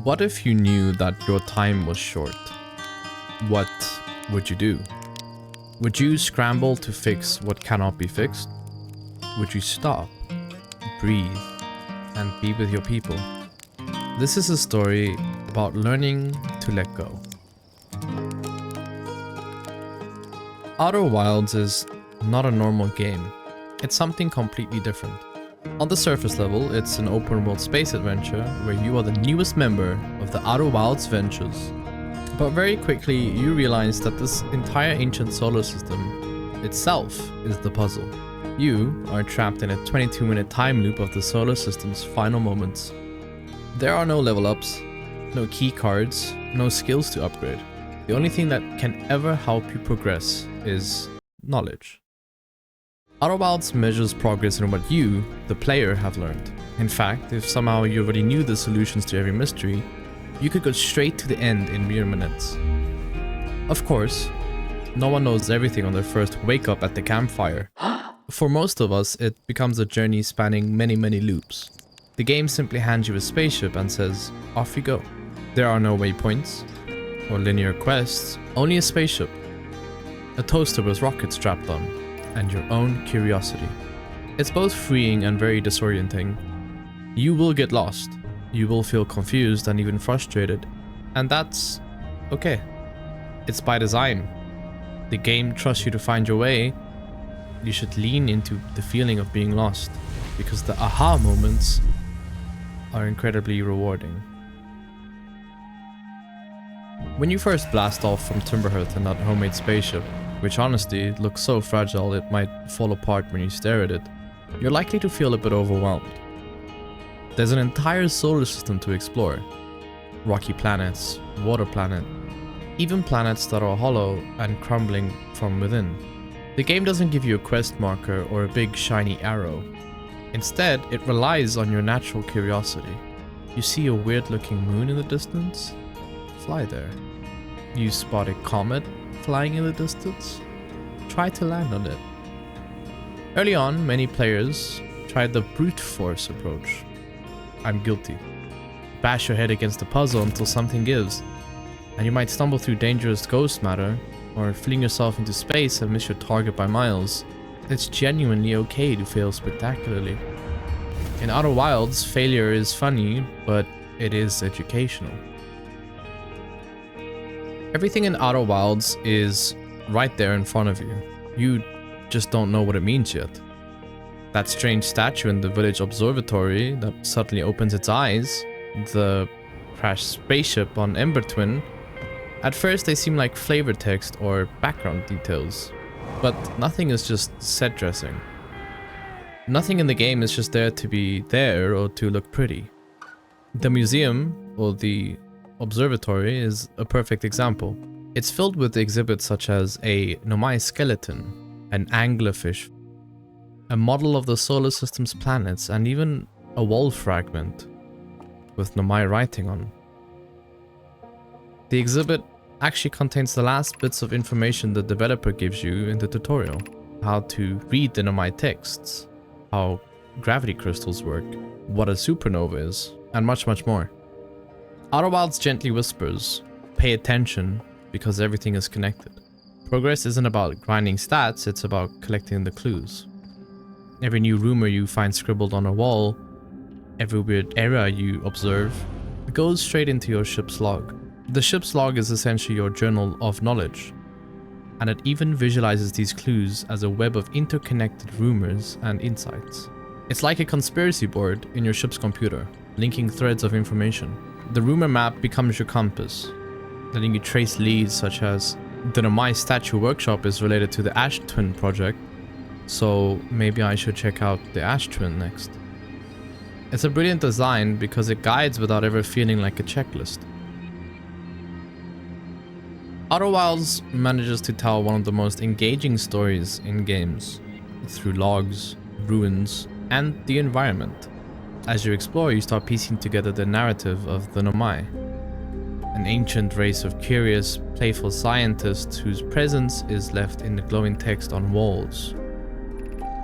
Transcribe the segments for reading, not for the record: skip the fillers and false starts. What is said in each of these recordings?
What if you knew that your time was short? What would you do? Would you scramble to fix what cannot be fixed? Would you stop, breathe, and be with your people? This is a story about learning to let go. Outer Wilds is not a normal game. It's something completely different. On the surface level, it's an open world space adventure where you are the newest member of the Outer Wilds Ventures. But very quickly, you realize that this entire ancient solar system itself is the puzzle. You are trapped in a 22-minute time loop of the solar system's final moments. There are no level ups, no key cards, no skills to upgrade. The only thing that can ever help you progress is knowledge. Outer Wilds measures progress in what you, the player, have learned. In fact, if somehow you already knew the solutions to every mystery, you could go straight to the end in mere minutes. Of course, no one knows everything on their first wake up at the campfire. For most of us, it becomes a journey spanning many loops. The game simply hands you a spaceship and says, off you go. There are no waypoints or linear quests, only a spaceship, a toaster with rockets strapped on, and your own curiosity. It's both freeing and very disorienting. You will get lost, you will feel confused and even frustrated, and that's okay. It's by design. The game trusts you to find your way. You should lean into the feeling of being lost, because the aha moments are incredibly rewarding. When you first blast off from Timberhearth in that homemade spaceship, which honestly looks so fragile it might fall apart when you stare at it, you're likely to feel a bit overwhelmed. There's an entire solar system to explore. Rocky planets, water planet, even planets that are hollow and crumbling from within. The game doesn't give you a quest marker or a big shiny arrow. Instead, it relies on your natural curiosity. You see a weird looking moon in the distance? Fly there. You spot a comet flying in the distance? Try to land on it. Early on, many players tried the brute force approach. I'm guilty. Bash your head against the puzzle until something gives, and you might stumble through dangerous ghost matter, or fling yourself into space and miss your target by miles. It's genuinely okay to fail spectacularly. In Outer Wilds, failure is funny, but it is educational. Everything in Outer Wilds is right there in front of you. You just don't know what it means yet. That strange statue in the village observatory that suddenly opens its eyes, the crashed spaceship on Ember Twin, at first they seem like flavor text or background details, but nothing is just set dressing. Nothing in the game is just there to be there or to look pretty. The museum, or the observatory, is a perfect example. It's filled with exhibits such as a Nomai skeleton, an anglerfish, a model of the solar system's planets, and even a wall fragment with Nomai writing on. The exhibit actually contains the last bits of information the developer gives you in the tutorial. How to read the Nomai texts, how gravity crystals work, what a supernova is, and much more. Outer Wilds gently whispers, pay attention, because everything is connected. Progress isn't about grinding stats, it's about collecting the clues. Every new rumor you find scribbled on a wall, every weird error you observe, goes straight into your ship's log. The ship's log is essentially your journal of knowledge, and it even visualizes these clues as a web of interconnected rumors and insights. It's like a conspiracy board in your ship's computer, linking threads of information. The rumor map becomes your compass, letting you trace leads such as the Nomai statue workshop is related to the Ash Twin project, so maybe I should check out the Ash Twin next. It's a brilliant design because it guides without ever feeling like a checklist. Outer Wilds manages to tell one of the most engaging stories in games, through logs, ruins, and the environment. As you explore, you start piecing together the narrative of the Nomai, an ancient race of curious, playful scientists whose presence is left in the glowing text on walls.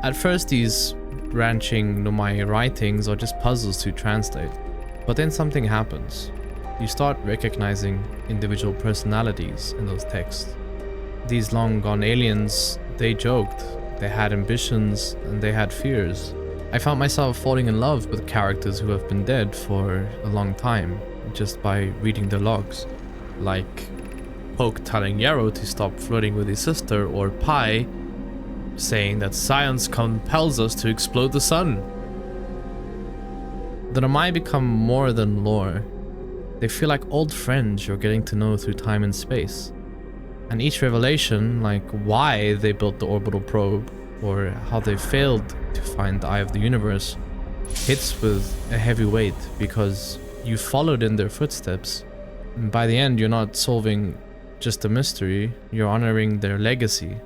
At first, these branching Nomai writings are just puzzles to translate, but then something happens. you start recognizing individual personalities in those texts. These long-gone aliens, they joked, they had ambitions, and they had fears. I found myself falling in love with characters who have been dead for a long time, just by reading their logs. Like Poke telling Yarrow to stop flirting with his sister, or Pi saying that science compels us to explode the sun. The Nomai become more than lore. They feel like old friends you're getting to know through time and space. And each revelation, like why they built the orbital probe, or how they failed to find the eye of the universe, hits with a heavy weight because you followed in their footsteps. And by the end, you're not solving just a mystery, you're honoring their legacy.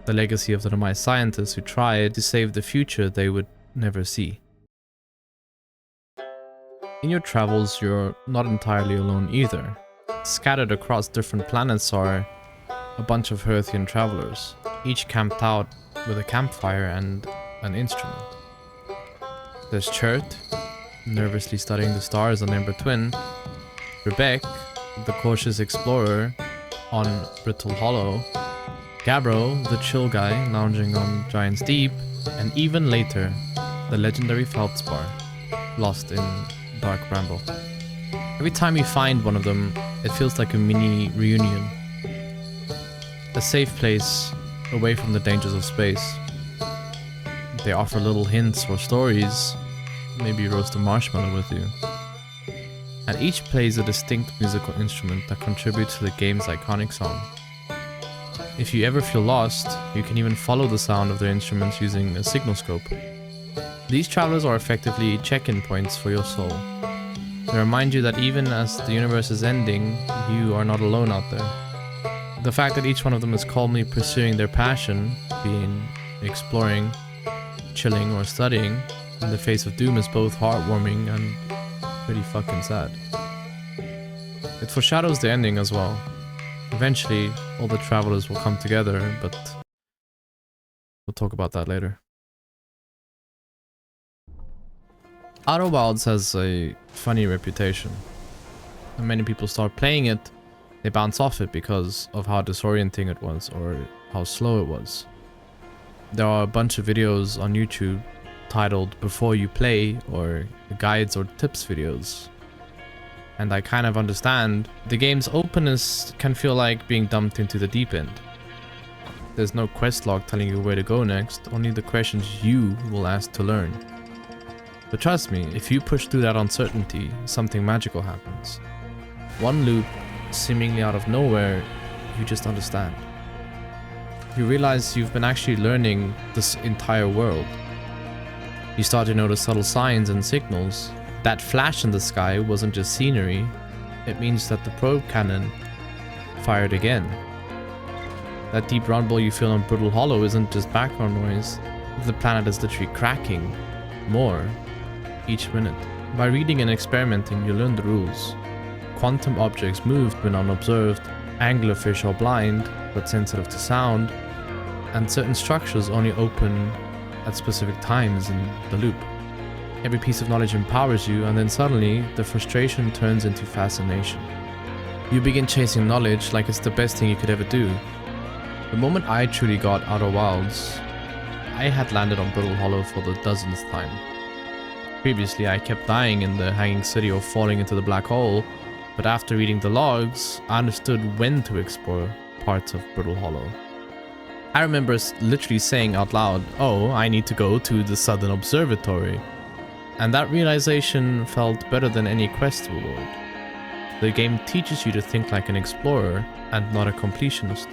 The legacy of the Nomai scientists who tried to save the future they would never see. In your travels, you're not entirely alone either. Scattered across different planets are a bunch of Hearthian travelers, each camped out with a campfire and an instrument. There's Chert, nervously studying the stars on Ember Twin, Rebecca, the cautious explorer on Brittle Hollow, Gabbro, the chill guy lounging on Giant's Deep, and even later, the legendary Feldspar, lost in Dark Bramble. Every time you find one of them, it feels like a mini reunion. A safe place away from the dangers of space. They offer little hints or stories, maybe roast a marshmallow with you. And each plays a distinct musical instrument that contributes to the game's iconic song. If you ever feel lost, you can even follow the sound of their instruments using a signal scope. These travelers are effectively check-in points for your soul. They remind you that even as the universe is ending, you are not alone out there. The fact that each one of them is calmly pursuing their passion, being exploring, chilling, or studying, in the face of doom is both heartwarming and pretty fucking sad. It foreshadows the ending as well. Eventually, all the travelers will come together, but we'll talk about that later. Outer Wilds has a funny reputation. When many people start playing it, they bounce off it because of how disorienting it was or how slow it was. There are a bunch of videos on YouTube titled Before You Play or guides or tips videos. And I kind of understand. The game's openness can feel like being dumped into the deep end. There's no quest log telling you where to go next, only the questions you will ask to learn. But trust me, if you push through that uncertainty, something magical happens. One loop, seemingly out of nowhere, you just understand. You realize you've been actually learning this entire world. You start to notice subtle signs and signals. That flash in the sky wasn't just scenery, it means that the probe cannon fired again. That deep rumble you feel on Brittle Hollow isn't just background noise, the planet is literally cracking more each minute. By reading and experimenting, you learn the rules. Quantum objects moved when unobserved, anglerfish are blind but sensitive to sound, and certain structures only open at specific times in the loop. Every piece of knowledge empowers you, and then suddenly, the frustration turns into fascination. You begin chasing knowledge like it's the best thing you could ever do. The moment I truly got Outer Wilds, I had landed on Brittle Hollow for the dozenth time. Previously, I kept dying in the Hanging City or falling into the black hole, but after reading the logs, I understood when to explore parts of Brittle Hollow. I remember literally saying out loud, "Oh, I need to go to the Southern Observatory." And that realization felt better than any quest reward. The game teaches you to think like an explorer and not a completionist.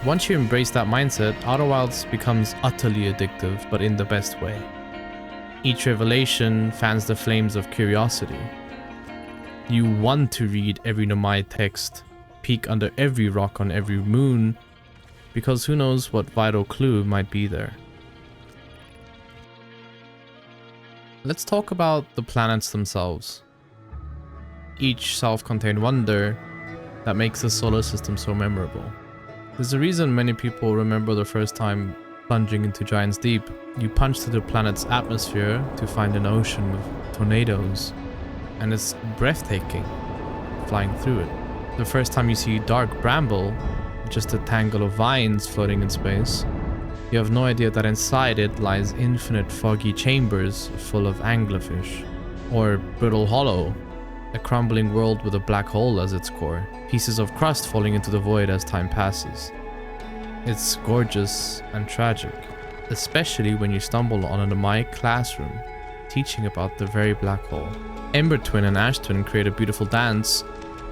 Once you embrace that mindset, Outer Wilds becomes utterly addictive, but in the best way. Each revelation fans the flames of curiosity. You want to read every Nomai text, peek under every rock on every moon, because who knows what vital clue might be there. Let's talk about the planets themselves. Each self-contained wonder that makes the solar system so memorable. There's a reason many people remember the first time plunging into Giant's Deep. You punch through the planet's atmosphere to find an ocean of tornadoes, and it's breathtaking. flying through it. The first time you see dark bramble, just a tangle of vines floating in space, you have no idea that inside it lies infinite foggy chambers full of anglerfish. Or Brittle Hollow, a crumbling world with a black hole as its core, pieces of crust falling into the void as time passes. It's gorgeous and tragic, especially when you stumble on a Nomai classroom teaching about the very black hole. Ember Twin and Ash Twin create a beautiful dance,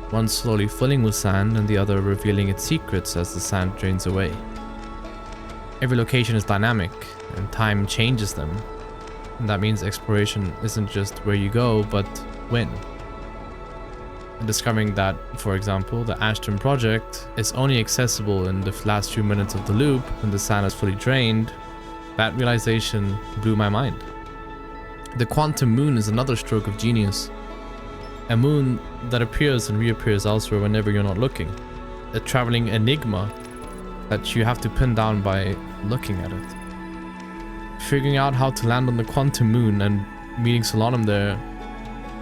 one slowly filling with sand and the other revealing its secrets as the sand drains away. Every location is dynamic, and time changes them. And that means exploration isn't just where you go, but when. And discovering that, for example, the Ash Twin project is only accessible in the last few minutes of the loop when the sand is fully drained, that realization blew my mind. The Quantum Moon is another stroke of genius. A moon that appears and reappears elsewhere whenever you're not looking. A traveling enigma that you have to pin down by looking at it. Figuring out how to land on the Quantum Moon and meeting Solanum there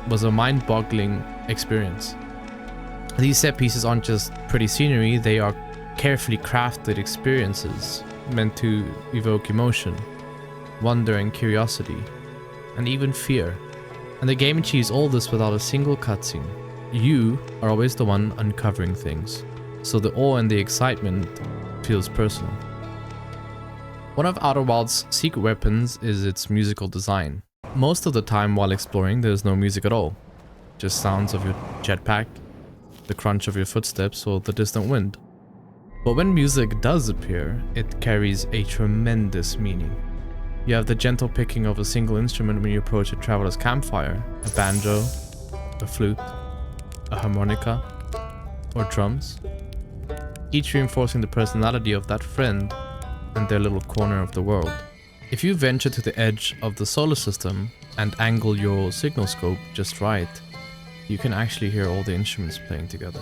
was a mind-boggling experience. These set pieces aren't just pretty scenery, they are carefully crafted experiences meant to evoke emotion, wonder and curiosity, and even fear. And the game achieves all this without a single cutscene. You are always the one uncovering things, so the awe and the excitement feels personal. One of Outer Wilds' secret weapons is its musical design. Most of the time while exploring, there's no music at all. Just sounds of your jetpack, the crunch of your footsteps, or the distant wind. But when music does appear, it carries a tremendous meaning. You have the gentle picking of a single instrument when you approach a traveler's campfire, a banjo, a flute, a harmonica, or drums, each reinforcing the personality of that friend and their little corner of the world. If you venture to the edge of the solar system and angle your signal scope just right, you can actually hear all the instruments playing together.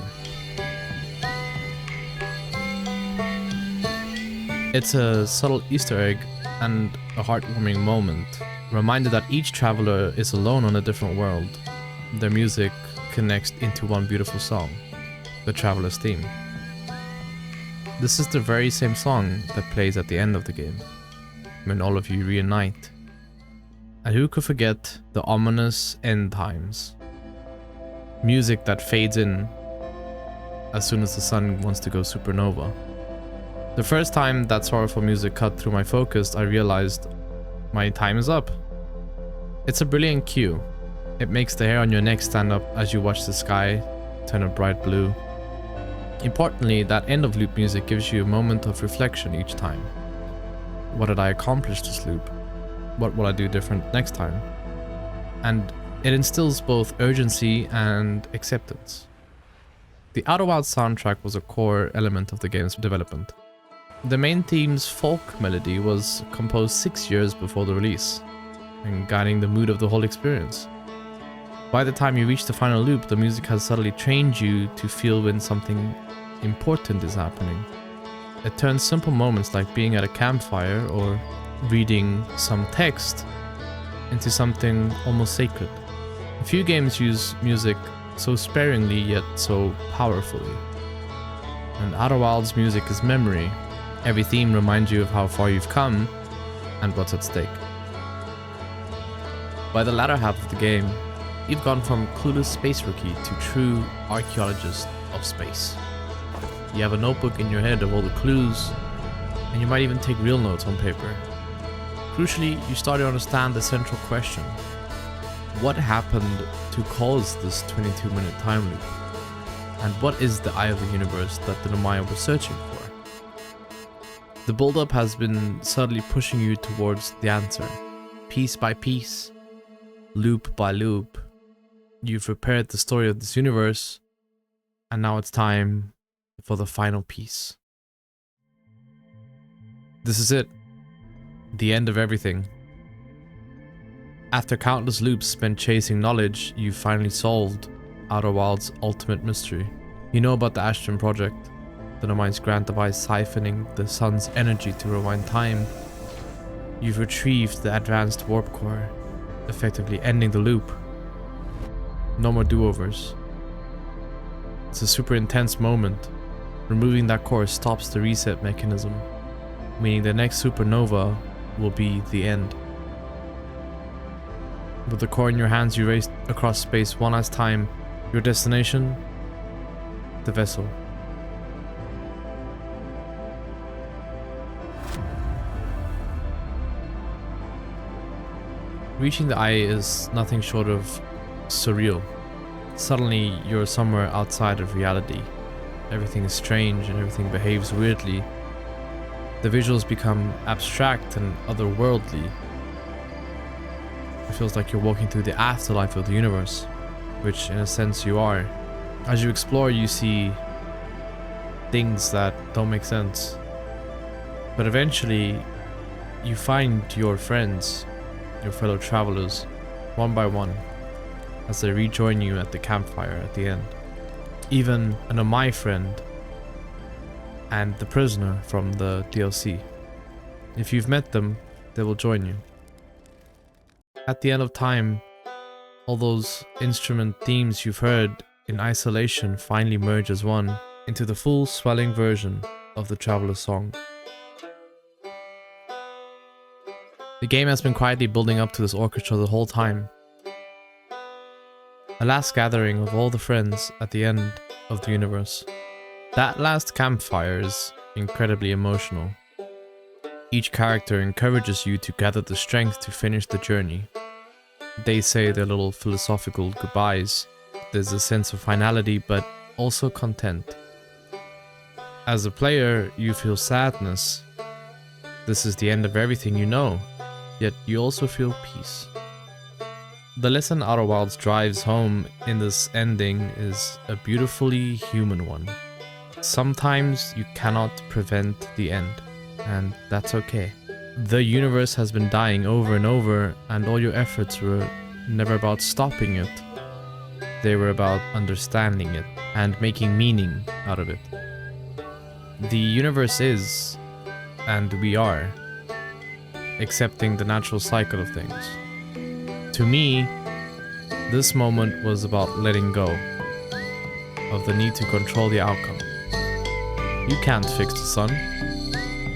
It's a subtle Easter egg and a heartwarming moment, a reminder that each traveler is alone on a different world. Their music connects into one beautiful song, the traveler's theme. This is the very same song that plays at the end of the game, when all of you reunite. And who could forget the ominous end times? Music that fades in as soon as the sun wants to go supernova. The first time that sorrowful music cut through my focus, I realized my time is up. It's a brilliant cue. It makes the hair on your neck stand up as you watch the sky turn a bright blue. Importantly, that end of loop music gives you a moment of reflection each time. What did I accomplish this loop? What will I do different next time? And it instills both urgency and acceptance. The Outer Wilds soundtrack was a core element of the game's development. The main theme's folk melody was composed 6 years before the release, and guiding the mood of the whole experience. By the time you reach the final loop, the music has subtly trained you to feel when something important is happening. It turns simple moments like being at a campfire or reading some text into something almost sacred. A few games use music so sparingly yet so powerfully. And Outer Wilds' music is memory. Every theme reminds you of how far you've come and what's at stake. By the latter half of the game, you've gone from clueless space rookie to true archaeologist of space. You have a notebook in your head of all the clues, and you might even take real notes on paper. Crucially, you start to understand the central question. What happened to cause this 22-minute time loop? And what is the eye of the universe that the Nomai were searching for? The build-up has been subtly pushing you towards the answer. Piece by piece, loop by loop, you've prepared the story of this universe, and now it's time for the final piece. This is it. The end of everything. After countless loops spent chasing knowledge, you've finally solved Outer Wilds' ultimate mystery. You know about the Ash Twin project, the Nomai's grand device siphoning the sun's energy to rewind time. You've retrieved the advanced warp core, effectively ending the loop. No more do-overs. It's a super intense moment. Removing that core stops the reset mechanism, meaning the next supernova will be the end. With the core in your hands, you race across space one last time. Your destination? The vessel. Reaching the eye is nothing short of surreal. Suddenly, you're somewhere outside of reality. Everything is strange and everything behaves weirdly. The visuals become abstract and otherworldly. It feels like you're walking through the afterlife of the universe, which in a sense you are. As you explore, you see things that don't make sense. But eventually, you find your friends, your fellow travelers, one by one, as they rejoin you at the campfire at the end. Even an Amai friend and the prisoner from the DLC. If you've met them, they will join you. At the end of time, all those instrument themes you've heard in isolation finally merge as one into the full swelling version of the Traveler's Song. The game has been quietly building up to this orchestra the whole time. A last gathering of all the friends at the end of the universe. That last campfire is incredibly emotional. Each character encourages you to gather the strength to finish the journey. They say their little philosophical goodbyes. There's a sense of finality, but also content. As a player, you feel sadness. This is the end of everything you know, yet you also feel peace. The lesson Outer Wilds drives home in this ending is a beautifully human one. Sometimes you cannot prevent the end, and that's okay. The universe has been dying over and over, and all your efforts were never about stopping it. They were about understanding it and making meaning out of it. The universe is, and we are, accepting the natural cycle of things. To me, this moment was about letting go of the need to control the outcome. You can't fix the sun,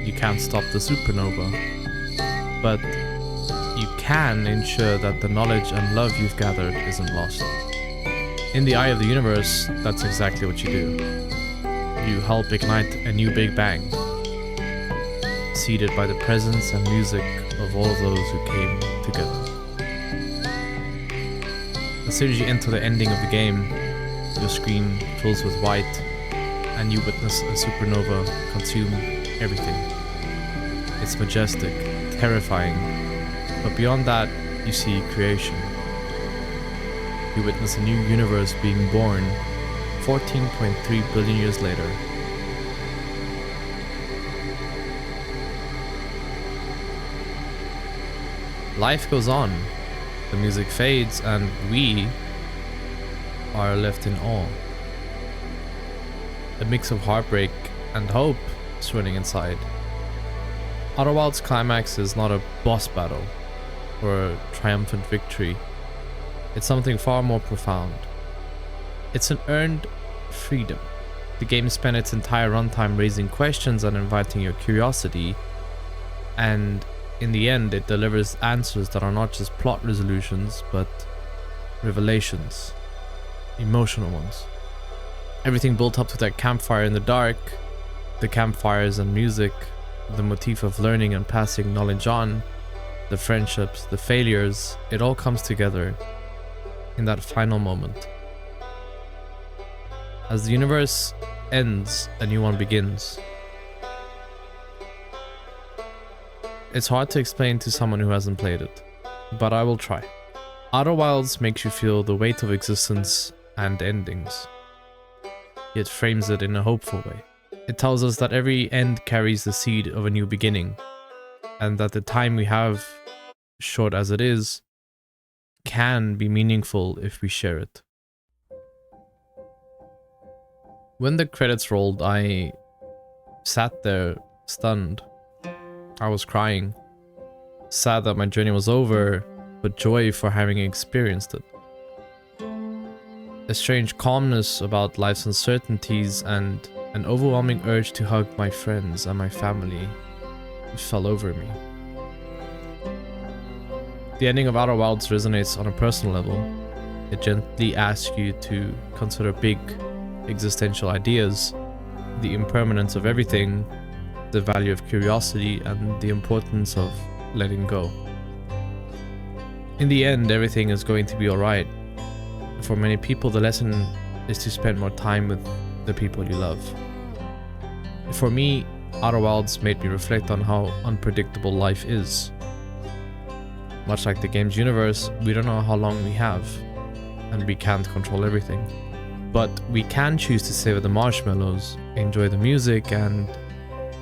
you can't stop the supernova, but you can ensure that the knowledge and love you've gathered isn't lost. In the eye of the universe, that's exactly what you do. You help ignite a new Big Bang, seeded by the presence and music of all of those who came together. As soon as you enter the ending of the game, your screen fills with white and you witness a supernova consume everything. It's majestic, terrifying, but beyond that, you see creation. You witness a new universe being born 14.3 billion years later. Life goes on. The music fades and we are left in awe. A mix of heartbreak and hope swirling inside. Outer Wilds' climax is not a boss battle or a triumphant victory. It's something far more profound. It's an earned freedom. The game spent its entire runtime raising questions and inviting your curiosity, and in the end it delivers answers that are not just plot resolutions, but revelations, emotional ones. Everything built up to that campfire in the dark, the campfires and music, the motif of learning and passing knowledge on, the friendships, the failures, it all comes together in that final moment. As the universe ends, a new one begins. It's hard to explain to someone who hasn't played it, but I will try. Outer Wilds makes you feel the weight of existence and endings. It frames it in a hopeful way. It tells us that every end carries the seed of a new beginning, and that the time we have, short as it is, can be meaningful if we share it. When the credits rolled, I sat there stunned. I was crying, sad that my journey was over, but joy for having experienced it. a strange calmness about life's uncertainties, and an overwhelming urge to hug my friends and my family fell over me. The ending of Outer Wilds resonates on a personal level. It gently asks you to consider big existential ideas, the impermanence of everything, the value of curiosity, and the importance of letting go. In the end, everything is going to be alright. For many people, the lesson is to spend more time with the people you love. For me, Outer Wilds made me reflect on how unpredictable life is. Much like the game's universe, we don't know how long we have, and we can't control everything. But we can choose to savor the marshmallows, enjoy the music, and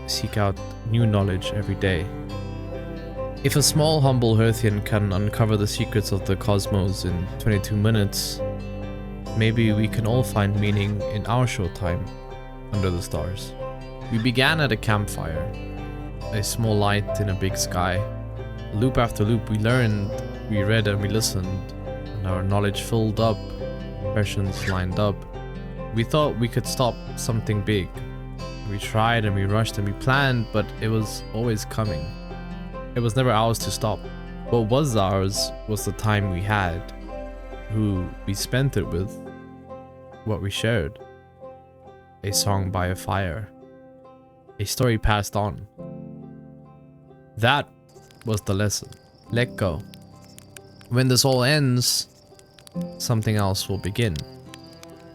seek out new knowledge every day. If a small, humble Hearthian can uncover the secrets of the cosmos in 22 minutes, maybe we can all find meaning in our short time under the stars. We began at a campfire, a small light in a big sky. Loop after loop, we learned, we read, and we listened, and our knowledge filled up, questions lined up. We thought we could stop something big. We tried and we rushed and we planned, but it was always coming. It was never ours to stop. What was ours was the time we had, who we spent it with, what we shared. A song by a fire. A story passed on. That was the lesson. Let go. When this all ends, something else will begin.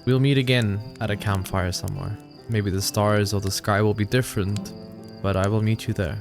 We'll meet again at a campfire somewhere. Maybe the stars or the sky will be different, but I will meet you there.